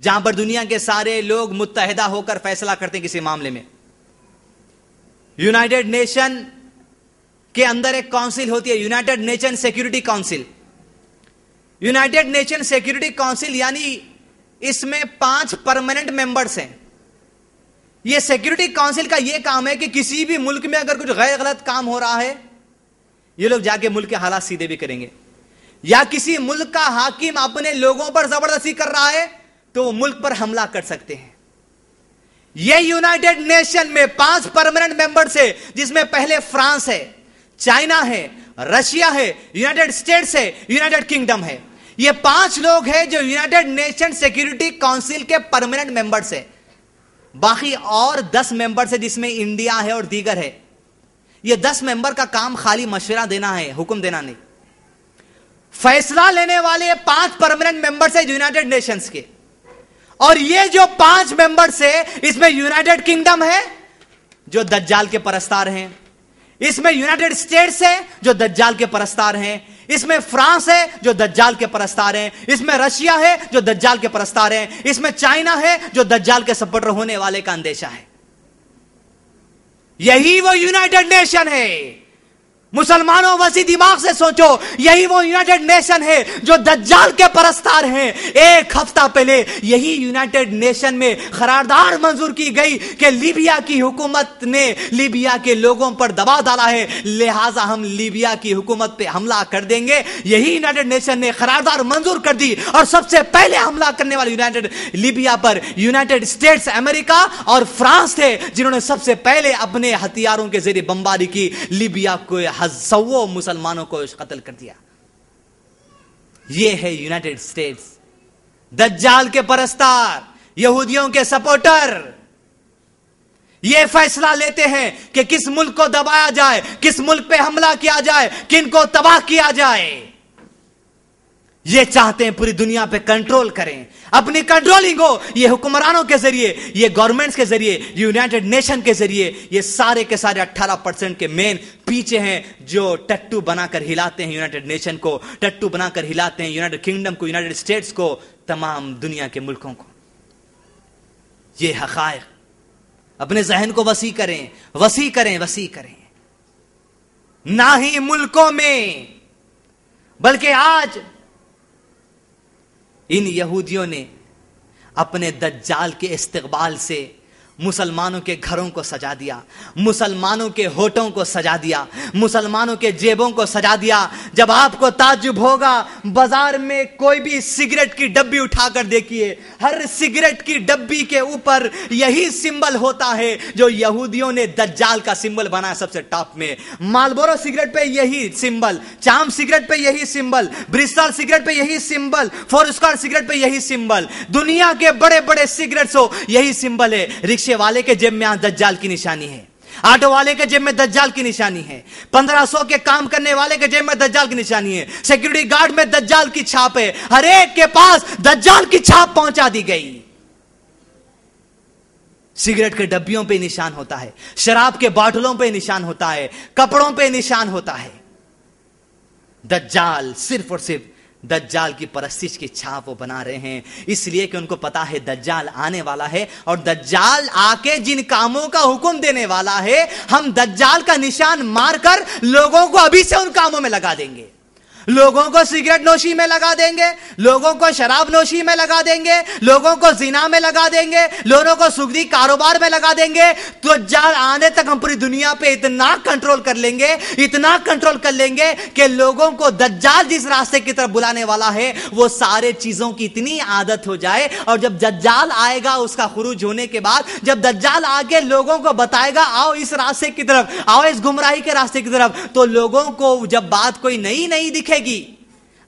جہاں پر دنیا کے سارے لوگ متحدہ ہو کر فیصلہ کرتے ہیں کسی معاملے میں. یونائٹڈ نیشن کے اندر ایک کونسل ہوتی ہے, United nation security council. United nation security council یعنی اس میں 5 پرماننٹ ممبرز ہیں. یہ سیکورٹی کونسل کا یہ کام ہے کہ کسی بھی ملک میں اگر کچھ غیر غلط کام ہو رہا ہے, یہ لوگ جا کے ملک کے حالات سیدھے بھی کریں گے. یا کسی ملک کا حاکم اپنے لوگوں پر زبردستی کر رہا ہے تو وہ ملک پر حملہ کر سکتے ہیں. یہ یونائٹڈ نیشن میں 5 پرماننٹ ممبرز ہے, جس میں پہلے فرانس ہے, چائنا ہے, رشیا ہے, یونائٹڈ اسٹیٹس ہے, یونائٹڈ کنگڈم ہے. یہ 5 لوگ ہیں جو یونائٹڈ نیشن سیکورٹی کونسل کے پرماننٹ ممبرز ہیں. باقی اور 10 ممبرز ہیں جس میں انڈیا ہے اور دیگر ہے. یہ 10 ممبر کا کام خالی مشورہ دینا ہے, حکم دینا نہیں. فیصلہ لینے والے 5 پرماننٹ ممبرز ہیں یونائٹڈ نیشنز کے. اور یہ جو 5 ممبرز ہیں اس میں یونائٹڈ کنگڈم ہے جو دجال کے پرستار ہیں, اس میں یونائٹڈ اسٹیٹس ہے جو دجال کے پرستار ہیں, اس میں فرانس ہے جو دجال کے پرستار ہیں, اس میں رشیا ہے جو دجال کے پرستار ہیں, اس میں چائنا ہے جو دجال کے سپورٹر ہونے والے کا اندیشہ ہے. یہی وہ یونائٹڈ نیشن ہے. مسلمانوں وسیع دماغ سے سوچو, یہی وہ یونائٹڈ نیشن ہے جو دجال کے پرستار ہیں. 1 ہفتہ پہلے یہی یونائٹڈ نیشن میں قرارداد منظور کی گئی کہ لیبیا کی حکومت نے لیبیا کے لوگوں پر دباؤ ڈالا ہے, لہٰذا ہم لیبیا کی حکومت پہ حملہ کر دیں گے. یہی یونائٹڈ نیشن نے قرارداد منظور کر دی, اور سب سے پہلے حملہ کرنے والے لیبیا پر یونائٹڈ اسٹیٹس امریکہ اور فرانس تھے, جنہوں نے سب سے پہلے اپنے ہتھیاروں کے ذریعے بمباری کی, لیبیا کو 100 مسلمانوں کو قتل کر دیا. یہ ہے یونائٹڈ اسٹیٹس. دجال کے پرستار, یہودیوں کے سپورٹر یہ فیصلہ لیتے ہیں کہ کس ملک کو دبایا جائے, کس ملک پہ حملہ کیا جائے, کن کو تباہ کیا جائے. یہ چاہتے ہیں پوری دنیا پہ کنٹرول کریں, اپنی کنٹرولنگ ہو. یہ حکمرانوں کے ذریعے, یہ گورنمنٹس کے ذریعے, یونائٹڈ نیشن کے ذریعے. یہ سارے کے سارے 18% کے مین پیچھے ہیں جو ٹٹو بنا کر ہلاتے ہیں یونائٹڈ نیشن کو, ٹٹو بنا کر ہلاتے ہیں یونائٹڈ کنگڈم کو, یونائٹڈ اسٹیٹس کو, تمام دنیا کے ملکوں کو. یہ حقائق اپنے ذہن کو وسیع کریں, وسیع کریں, وسیع کریں. نہ ہی ملکوں میں بلکہ آج ان یہودیوں نے اپنے دجال کے استقبال سے مسلمانوں کے گھروں کو سجا دیا, مسلمانوں کے ہونٹوں کو سجا دیا, مسلمانوں کے جیبوں کو سجا دیا. جب آپ کو تعجب ہوگا, بازار میں کوئی بھی سگریٹ کی ڈبی اٹھا کر دیکھیے, ہر سگریٹ کی ڈبی کے اوپر یہی سمبل ہوتا ہے جو یہودیوں نے دجال کا سمبل بنایا سب سے ٹاپ میں. مالبورو سگریٹ پہ یہی سمبل, چام سگریٹ پہ یہی سمبل, برسٹل سگریٹ پہ یہی سمبل, فورسکار سگریٹ پہ یہی سمبل, دنیا کے بڑے بڑے سگریٹس ہو یہی سمبل ہے. رکشے والے کے جیب میں دجال کی نشانی ہے, آٹو والے کے جیب میں دجال کی نشانی ہے, 1500 کے کام کرنے والے کے جیب میں دجال کی نشانی ہے, سیکورٹی گارڈ میں دجال کی چھاپ ہے. ہر ایک کے پاس دجال کی چھاپ پہنچا دی گئی. سگریٹ کے ڈبیوں پہ نشان ہوتا ہے, شراب کے باٹلوں پہ نشان ہوتا ہے, کپڑوں پہ نشان ہوتا ہے. دجال صرف اور صرف دجال کی پرستش کی چھاپ وہ بنا رہے ہیں, اس لیے کہ ان کو پتا ہے دجال آنے والا ہے, اور دجال آ کے جن کاموں کا حکم دینے والا ہے, ہم دجال کا نشان مار کر لوگوں کو ابھی سے ان کاموں میں لگا دیں گے. لوگوں کو سگریٹ نوشی میں لگا دیں گے, لوگوں کو شراب نوشی میں لگا دیں گے, لوگوں کو زنا میں لگا دیں گے, لوگوں کو سگری کاروبار میں لگا دیں گے. تو دجال آنے تک ہم پوری دنیا پہ اتنا کنٹرول کر لیں گے, اتنا کنٹرول کر لیں گے کہ لوگوں کو دجال جس راستے کی طرف بلانے والا ہے وہ سارے چیزوں کی اتنی عادت ہو جائے. اور جب دجال آئے گا, اس کا خروج ہونے کے بعد جب دجال آگے لوگوں کو بتائے گا آؤ اس راستے کی طرف, آؤ اس گمراہی کے راستے کی طرف, تو لوگوں کو جب بات کوئی نئی نئی دکھے گی,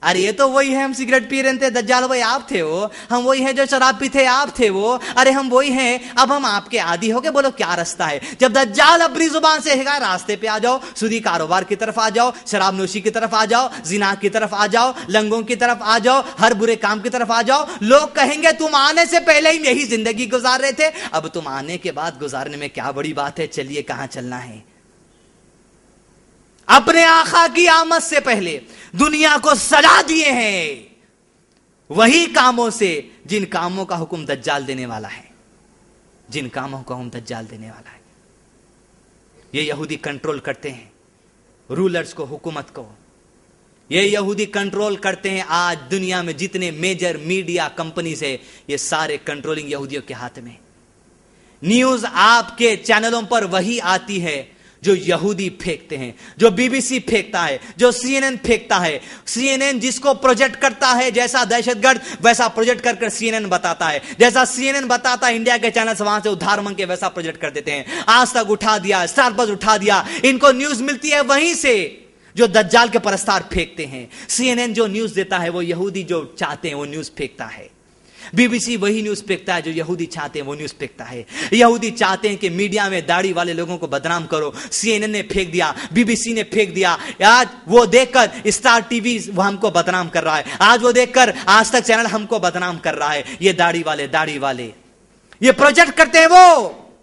ارے یہ تو وہی ہے, ہم سگریٹ پی رہے تھے, دجال وہی آپ تھے, وہ ہم وہی ہیں جو شراب پیتے آپ تھے, وہ ارے ہم وہی ہیں, اب ہم آپ کے عادی ہو گئے, بولو کیا راستہ ہے. جب دجال اپنی زبان سے کہا راستے پہ آ جاؤ, سودی کاروبار کی طرف آ جاؤ, شراب نوشی کی طرف آ جاؤ, زنا کی طرف آ جاؤ, لنگوں کی طرف آ جاؤ, ہر برے کام کی طرف آ جاؤ, لوگ کہیں گے تم آنے سے پہلے ہی یہی زندگی گزار رہے تھے, اب تم آنے کے بعد گزارنے میں کیا بڑی بات ہے, چلیے کہاں چلنا ہے. اپنے آقا کی آمد سے پہلے دنیا کو سجا دیے ہیں, वही कामों से जिन कामों का हुक्म दज्जाल देने वाला है, जिन कामों का हुक्म दज्जाल देने वाला है। ये यहूदी कंट्रोल करते हैं रूलर्स को, हुकूमत को। ये यहूदी कंट्रोल करते हैं आज दुनिया में जितने मेजर मीडिया कंपनीज है, ये सारे कंट्रोलिंग यहूदियों के हाथ में। न्यूज आपके चैनलों पर वही आती है जो यहूदी फेंकते हैं, जो बीबीसी फेंकता है, जो सीएनएन फेंकता है। सीएनएन जिसको प्रोजेक्ट करता है, जैसा दहशतगर्द वैसा प्रोजेक्ट कर सीएनएन बताता है। जैसा सीएनएन बताता है इंडिया के चैनल वहां से उद्धार मांग के वैसा प्रोजेक्ट कर देते हैं। आज तक उठा दिया, स्टार प्लस उठा दिया। इनको न्यूज मिलती है वहीं से जो दज्जाल के परस्तार फेंकते हैं। सीएनएन जो न्यूज देता है वो यहूदी जो चाहते हैं वो न्यूज फेंकता है। बीबीसी वही न्यूज फेंकता है जो यहूदी चाहते हैं वो न्यूज फेंकता है। यहूदी चाहते हैं कि मीडिया में दाढ़ी वाले लोगों को बदनाम करो, सीएनएन ने फेंक दिया, बीबीसी ने फेंक दिया। आज वो देखकर स्टार टीवी वो हमको बदनाम कर रहा है, आज वो देखकर आज तक चैनल हमको बदनाम कर रहा है। ये दाढ़ी वाले ये प्रोजेक्ट करते हैं, वो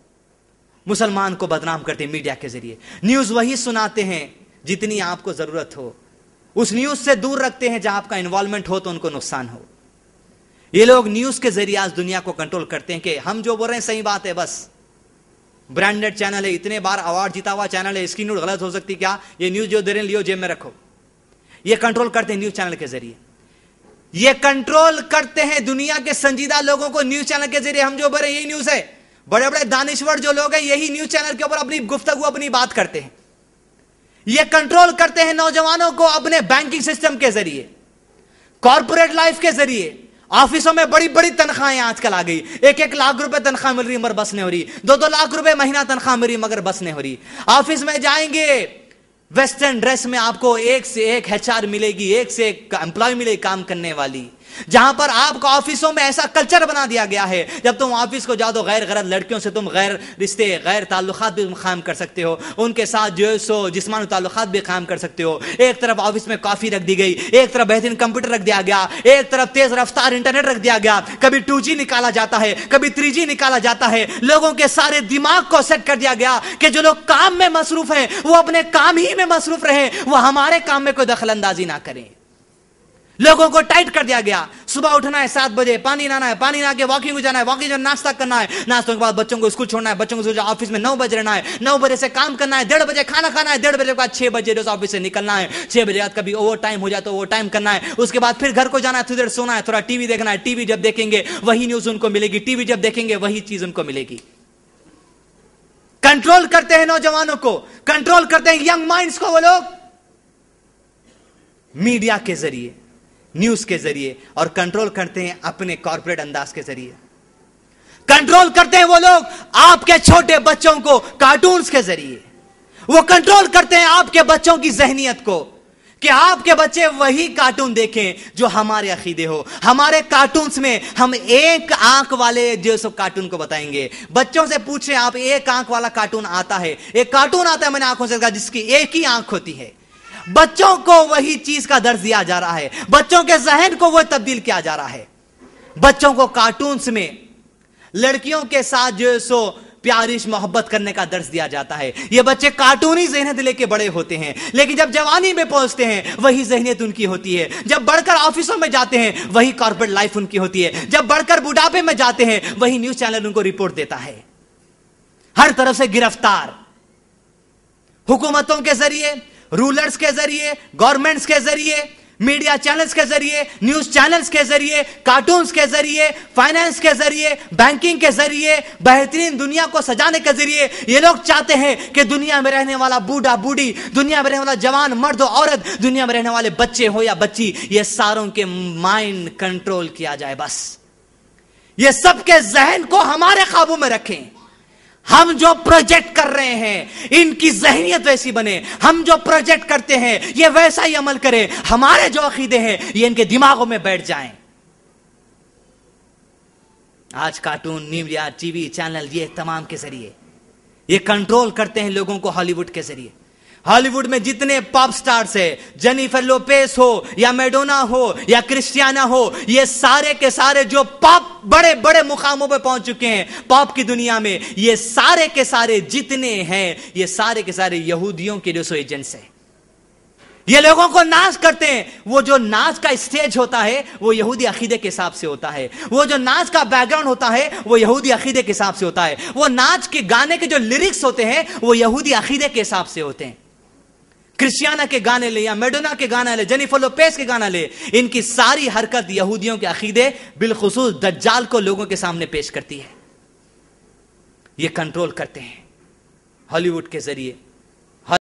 मुसलमान को बदनाम करते हैं मीडिया के जरिए। न्यूज वही सुनाते हैं जितनी आपको जरूरत हो, उस न्यूज से दूर रखते हैं जहां आपका इन्वॉल्वमेंट हो तो उनको नुकसान हो। ये लोग न्यूज के जरिए आज दुनिया को कंट्रोल करते हैं कि हम जो बोल रहे हैं सही बात है, बस ब्रांडेड चैनल है, इतने बार अवार्ड जीता हुआ चैनल है, इसकी न्यूज गलत हो सकती क्या? ये न्यूज जो दे रहे हैं लियो जेब में रखो। ये कंट्रोल करते हैं न्यूज चैनल के जरिए। ये कंट्रोल करते हैं दुनिया के संजीदा लोगों को न्यूज चैनल के जरिए। हम जो बोल रहे हैं यही न्यूज है। बड़े बड़े दानिश्वर जो लोग हैं यही न्यूज चैनल के ऊपर अपनी गुफ्तगू अपनी बात करते हैं। ये कंट्रोल करते हैं नौजवानों को अपने बैंकिंग सिस्टम के जरिए, कॉर्पोरेट लाइफ के जरिए। ऑफिसों में बड़ी बड़ी तनख्वाहें आजकल आ गई, 1-1 लाख रुपए तनख्वाह मिल रही मगर बस नहीं हो रही, 2-2 लाख रुपए महीना तनख्वाह मिल रही मगर बस नहीं हो रही। ऑफिस में जाएंगे वेस्टर्न ड्रेस में आपको एक से एक एचआर मिलेगी, एक से एक एम्प्लॉय मिलेगी काम करने वाली। जहां पर आपको ऑफिसों में ऐसा कल्चर बना दिया गया है, जब तुम ऑफिस को जाओ तो गैर गलत लड़कियों से तुम गैर रिश्ते गैर ताल्लुकात भी कायम कर सकते हो, उनके साथ जो है सो जिस्मानी ताल्लुकात भी कायम कर सकते हो। एक तरफ ऑफिस में कॉफी रख दी गई, एक तरफ बेहतरीन कंप्यूटर रख दिया गया, एक तरफ तेज रफ्तार इंटरनेट रख दिया गया। कभी 2G निकाला जाता है, कभी 3G निकाला जाता है। लोगों के सारे दिमाग को सेट कर दिया गया कि जो लोग काम में मसरूफ हैं वो अपने काम ही में मसरूफ रहे, वो हमारे काम में कोई दखल अंदाजी ना करें। लोगों को टाइट कर दिया गया। सुबह उठना है 7 बजे, पानी नहाना है, पानी नहा के वॉकिंग जाना है, वॉकिंग नाश्ता करना है, नाश्तों के बाद बच्चों को स्कूल छोड़ना है, बच्चों को ऑफिस में 9 बजे रहना है, 9 बजे से काम करना है, 1:30 बजे खाना खाना है, 1:30 बजे के बाद 6 बजे रोज ऑफिस से निकलना है, 6 बजे बाद कभी ओवर टाइम हो जाए तो ओवर टाइम करना है, उसके बाद फिर घर को जाना है, थोड़ी देर सोना है, थोड़ा टीवी देखना है, टीवी जब देखेंगे वही न्यूज उनको मिलेगी, टीवी जब देखेंगे वही चीज उनको मिलेगी। कंट्रोल करते हैं नौजवानों को, कंट्रोल करते हैं यंग माइंड्स को वो लोग मीडिया के जरिए, न्यूज के जरिए, और कंट्रोल करते हैं अपने कॉर्पोरेट अंदाज के जरिए। कंट्रोल करते हैं वो लोग आपके छोटे बच्चों को कार्टून्स के जरिए। वो कंट्रोल करते हैं आपके बच्चों की जहनियत को कि आपके बच्चे वही कार्टून देखें जो हमारे अकीदे हो। हमारे कार्टून्स में हम एक आंख वाले जो सब कार्टून को बताएंगे। बच्चों से पूछे आप एक आंख वाला कार्टून आता है, एक कार्टून आता है मैंने आंखों से देखा जिसकी एक ही आंख होती है। बच्चों को वही चीज का दर्ज दिया जा रहा है, बच्चों के जहन को वो तब्दील किया जा रहा है। बच्चों को कार्टून्स में लड़कियों के साथ जो सो प्यारिश मोहब्बत करने का दर्ज दिया जाता है। ये बच्चे कार्टूनी ज़हनियत लेके बड़े होते हैं, लेकिन जब जवानी में पहुंचते हैं वही ज़हनियत उनकी होती है। जब बढ़कर ऑफिसों में जाते हैं वही कॉर्पोरेट लाइफ उनकी होती है। जब बढ़कर बुढ़ापे में जाते हैं वही न्यूज चैनल उनको रिपोर्ट देता है। हर तरफ से गिरफ्तार, हुकूमतों के जरिए, रूलर्स के जरिए, गवर्नमेंट्स के जरिए, मीडिया चैनल्स के जरिए, न्यूज चैनल्स के जरिए, कार्टून्स के जरिए, फाइनेंस के जरिए, बैंकिंग के जरिए, बेहतरीन दुनिया को सजाने के जरिए ये लोग चाहते हैं कि दुनिया में रहने वाला बूढ़ा बूढ़ी, दुनिया में रहने वाला जवान मर्द और औरत, दुनिया में रहने वाले बच्चे हो या बच्ची, ये सारों के माइंड कंट्रोल किया जाए। बस ये सबके जहन को हमारे काबू में रखें। हम जो प्रोजेक्ट कर रहे हैं इनकी ज़हनियत वैसी बने, हम जो प्रोजेक्ट करते हैं ये वैसा ही अमल करें, हमारे जो अकीदे हैं ये इनके दिमागों में बैठ जाएं। आज कार्टून, मीडिया, टीवी चैनल ये तमाम के जरिए ये कंट्रोल करते हैं लोगों को। हॉलीवुड के जरिए, हॉलीवुड में जितने पॉप स्टार्स है, जेनिफर लोपेस हो या मैडोना हो या क्रिस्टियाना हो, ये सारे के सारे जो पॉप बड़े बड़े मुकामों पे पहुंच चुके हैं पॉप की दुनिया में, ये सारे के सारे जितने हैं ये सारे के सारे यहूदियों के जो एजेंट्स हैं। یہ لوگوں کو ناچ کرتے ہیں. وہ جو ناچ کا اسٹیج ہوتا ہے وہ یہودی عقیدے کے حساب سے ہوتا ہے. وہ جو ناچ کا بیک گراؤنڈ ہوتا ہے وہ یہودی عقیدے کے حساب سے ہوتا ہے. وہ ناچ کے گانے کے جو لیرکس ہوتے ہیں وہ یہودی عقیدے کے حساب سے ہوتے ہیں. کرسچیانا کے گانے لے یا میڈونا کے گانا لے, جینیفر لوپیز کے گانا لے, ان کی ساری حرکت یہودیوں کے عقیدے بالخصوص دجال کو لوگوں کے سامنے پیش کرتی ہے. یہ کنٹرول کرتے ہیں ہالی ووڈ کے ذریعے.